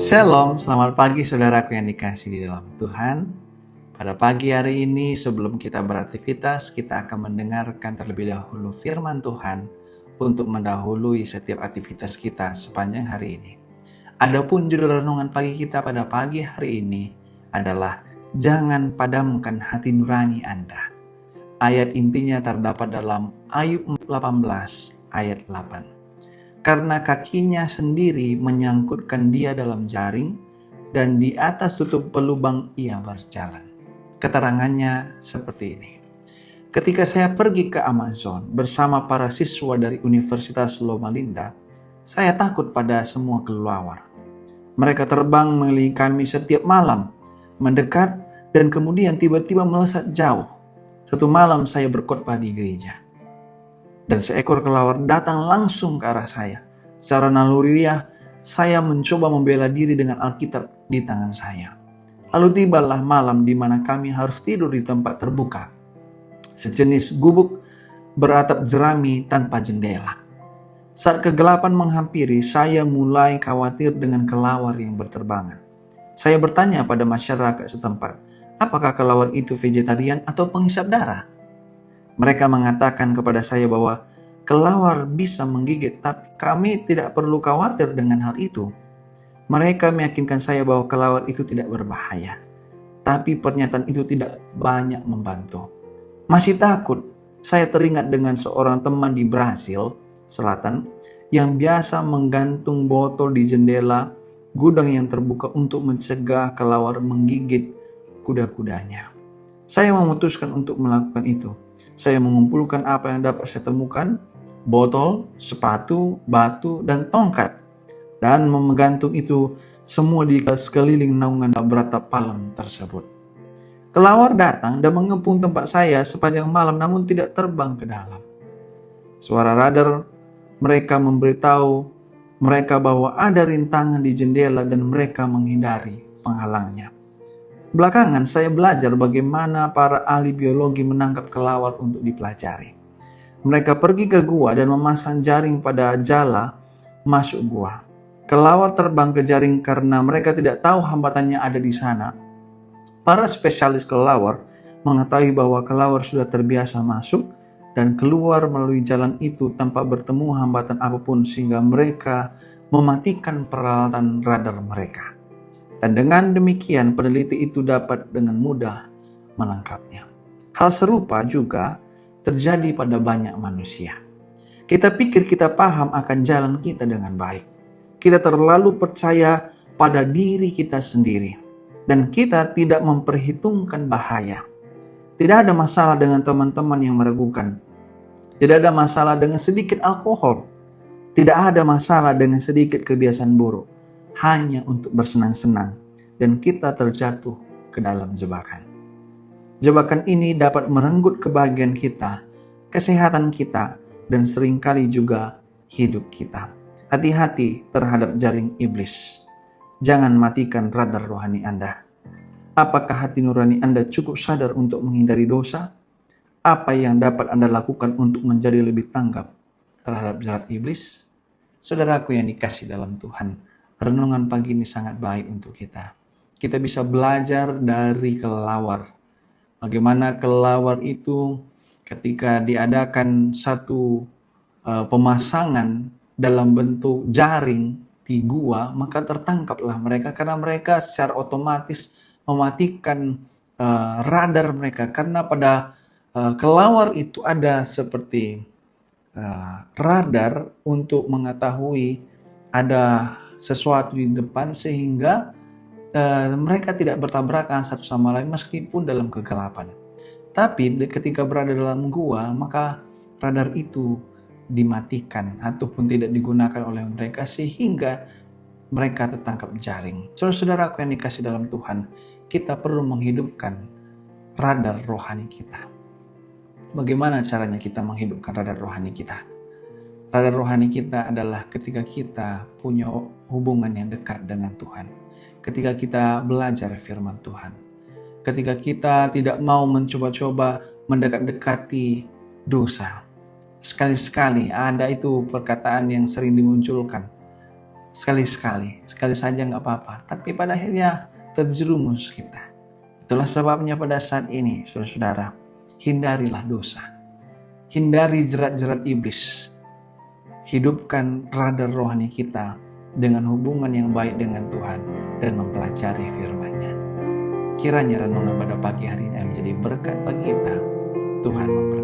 Shalom, selamat pagi saudaraku yang dikasihi di dalam Tuhan. Pada pagi hari ini sebelum kita beraktivitas, kita akan mendengarkan terlebih dahulu firman Tuhan untuk mendahului setiap aktivitas kita sepanjang hari ini. Adapun judul renungan pagi kita pada pagi hari ini adalah Jangan Padamkan Hati Nurani Anda. Ayat intinya terdapat dalam Ayub 18 ayat 8. Karena kakinya sendiri menyangkutkan dia dalam jaring, dan di atas tutup pelubang ia berjalan. Keterangannya seperti ini. Ketika saya pergi ke Amazon bersama para siswa dari Universitas Loma Linda, saya takut pada semua kelelawar. Mereka terbang mengelilingi kami setiap malam, mendekat dan kemudian tiba-tiba melesat jauh. Satu malam saya berkhotbah di gereja, dan seekor kelelawar datang langsung ke arah saya. Secara naluriah, saya mencoba membela diri dengan Alkitab di tangan saya. Lalu tibalah malam di mana kami harus tidur di tempat terbuka, sejenis gubuk beratap jerami tanpa jendela. Saat kegelapan menghampiri, saya mulai khawatir dengan kelelawar yang berterbangan. Saya bertanya pada masyarakat setempat, apakah kelelawar itu vegetarian atau penghisap darah? Mereka mengatakan kepada saya bahwa kelelawar bisa menggigit, tapi kami tidak perlu khawatir dengan hal itu. Mereka meyakinkan saya bahwa kelelawar itu tidak berbahaya, tapi pernyataan itu tidak banyak membantu. Masih takut, saya teringat dengan seorang teman di Brasil Selatan yang biasa menggantung botol di jendela gudang yang terbuka untuk mencegah kelelawar menggigit kuda-kudanya. Saya memutuskan untuk melakukan itu. Saya mengumpulkan apa yang dapat saya temukan, botol, sepatu, batu, dan tongkat, dan menggantung itu semua di sekeliling naungan beratap palem tersebut. Kelelawar datang dan mengepung tempat saya sepanjang malam namun tidak terbang ke dalam. Suara radar mereka memberitahu mereka bahwa ada rintangan di jendela dan mereka menghindari penghalangnya. Belakangan saya belajar bagaimana para ahli biologi menangkap kelelawar untuk dipelajari. Mereka pergi ke gua dan memasang jaring pada jala masuk gua. Kelelawar terbang ke jaring karena mereka tidak tahu hambatannya ada di sana. Para spesialis kelelawar mengetahui bahwa kelelawar sudah terbiasa masuk dan keluar melalui jalan itu tanpa bertemu hambatan apapun, sehingga mereka mematikan peralatan radar mereka. Dan dengan demikian peneliti itu dapat dengan mudah menangkapnya. Hal serupa juga terjadi pada banyak manusia. Kita pikir kita paham akan jalan kita dengan baik. Kita terlalu percaya pada diri kita sendiri. Dan kita tidak memperhitungkan bahaya. Tidak ada masalah dengan teman-teman yang meragukan. Tidak ada masalah dengan sedikit alkohol. Tidak ada masalah dengan sedikit kebiasaan buruk. Hanya untuk bersenang-senang, dan kita terjatuh ke dalam jebakan. Jebakan ini dapat merenggut kebahagiaan kita, kesehatan kita, dan seringkali juga hidup kita. Hati-hati terhadap jaring iblis. Jangan matikan radar rohani Anda. Apakah hati nurani Anda cukup sadar untuk menghindari dosa? Apa yang dapat Anda lakukan untuk menjadi lebih tanggap terhadap jarak iblis? Saudaraku yang dikasih dalam Tuhan, renungan pagi ini sangat baik untuk kita. Kita bisa belajar dari kelelawar. Bagaimana kelelawar itu ketika diadakan satu pemasangan dalam bentuk jaring di gua, maka tertangkaplah mereka karena mereka secara otomatis mematikan radar mereka. Karena pada kelelawar itu ada seperti radar untuk mengetahui ada sesuatu di depan, sehingga mereka tidak bertabrakan satu sama lain meskipun dalam kegelapan. Tapi ketika berada dalam gua, maka radar itu dimatikan ataupun tidak digunakan oleh mereka, sehingga mereka tertangkap jaring. Saudara-saudaraku yang dikasih dalam Tuhan, kita perlu menghidupkan radar rohani kita. Bagaimana caranya kita menghidupkan radar rohani kita? Radar rohani kita adalah ketika kita punya hubungan yang dekat dengan Tuhan. Ketika kita belajar firman Tuhan. Ketika kita tidak mau mencoba-coba mendekat-dekati dosa. Sekali-sekali ada itu perkataan yang sering dimunculkan. sekali saja nggak apa-apa, tapi pada akhirnya terjerumus kita. Itulah sebabnya pada saat ini, saudara-saudara, hindarilah dosa. Hindari jerat-jerat iblis. Hidupkan radar rohani kita dengan hubungan yang baik dengan Tuhan dan mempelajari firman-Nya. Kiranya renungan pada pagi hari ini menjadi berkat bagi kita. Tuhan memberkati.